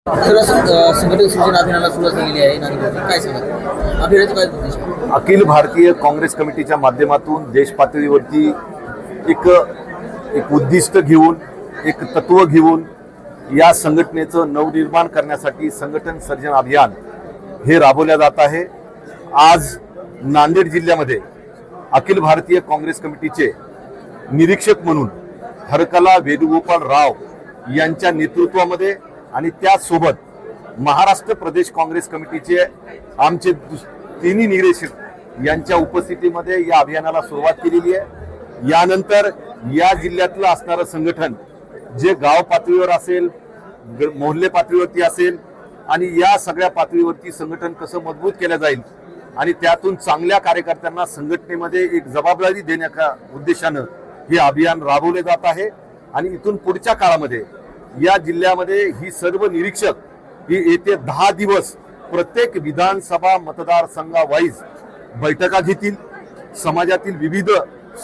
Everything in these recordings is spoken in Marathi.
संघटित सूचना अभियानाला सुरुवात झालेली आहे. नागरिकांची काय सांगा अभियानाचं काय उद्देश आहे? अखिल भारतीय काँग्रेस कमिटीच्या माध्यमातून देश पातळीवरती एक उद्दिष्ट घेऊन एक तत्व घेऊन या संघटनेचं नवनिर्माण करण्यासाठी संघटन सर्जन अभियान हे राबवल्या जात आहे. आज नांदेड जिल्ह्यामध्ये अखिल भारतीय काँग्रेस कमिटीचे निरीक्षक म्हणून हरकला वेणुगोपाल राव यांच्या नेतृत्वामध्ये आणि त्यासोबत महाराष्ट्र प्रदेश काँग्रेस कमिटीचे आमचे तिन्ही निरीक्षक यांच्या उपस्थितीमध्ये या अभियानाला सुरुवात केलेली आहे. यानंतर या जिल्ह्यातलं असणारं संघटन जे गाव पातळीवर असेल, मोहल्ले पातळीवरती असेल आणि या सगळ्या पातळीवरती संघटन कसं मजबूत केलं जाईल आणि त्यातून चांगल्या कार्यकर्त्यांना संघटनेमध्ये एक जबाबदारी देण्याच्या उद्देशानं हे अभियान राबवले जात आहे. आणि इथून पुढच्या काळामध्ये या जिल्ह्यामध्ये ही सर्व निरीक्षक ही येते 10 दिवस प्रत्येक विधानसभा मतदारसंघावाईज बैठका घेतील. समाजातील विविध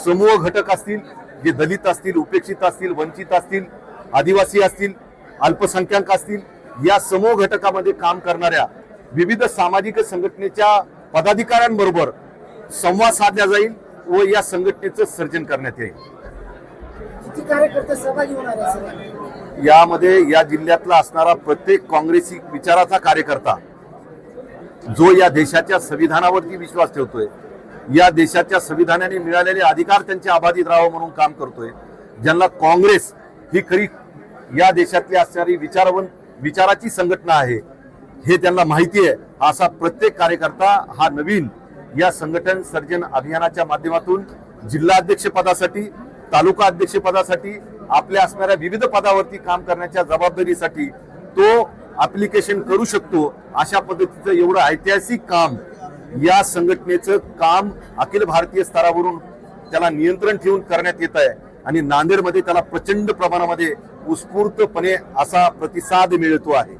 समूह घटक असतील, जे दलित असतील, उपेक्षित असतील, वंचित असतील, आदिवासी असतील, अल्पसंख्याक असतील, या समूह घटकामध्ये काम करणाऱ्या विविध सामाजिक संघटनेच्या पदाधिकाऱ्यांबरोबर संवाद साधला जाईल व या संघटनेचं सर्जन करण्यात येईल. किती कार्यकर्ते सहभागी होणार आहे? यामध्ये या जिल्ह्यातला असणारा प्रत्येक काँग्रेसी विचाराचा कार्यकर्ता जो या देशाच्या संविधानावरती विश्वास ठेवतोय, या देशाच्या संविधानाने मिळालेले अधिकार त्यांचे अबाधित राहावं म्हणून काम करतोय, ज्यांना काँग्रेस ही खरी या देशातली असणारी विचाराची संघटना आहे हे त्यांना माहिती आहे, असा प्रत्येक कार्यकर्ता हा नवीन या संघटन सर्जन अभियानाच्या माध्यमातून जिल्हा अध्यक्षपदासाठी, तालुका अध्यक्षपदासाठी, आपल्या असणाऱ्या विविध पदावरती काम करण्याच्या जबाबदारीसाठी तो ऍप्लिकेशन करू शकतो. अशा पद्धतीचं एवढं ऐतिहासिक काम या संघटनेचं काम अखिल भारतीय स्तरावरून त्याला नियंत्रण ठेवून करण्यात येत आहे आणि नांदेडमध्ये त्याला प्रचंड प्रमाणामध्ये उत्स्फूर्तपणे असा प्रतिसाद मिळतो आहे.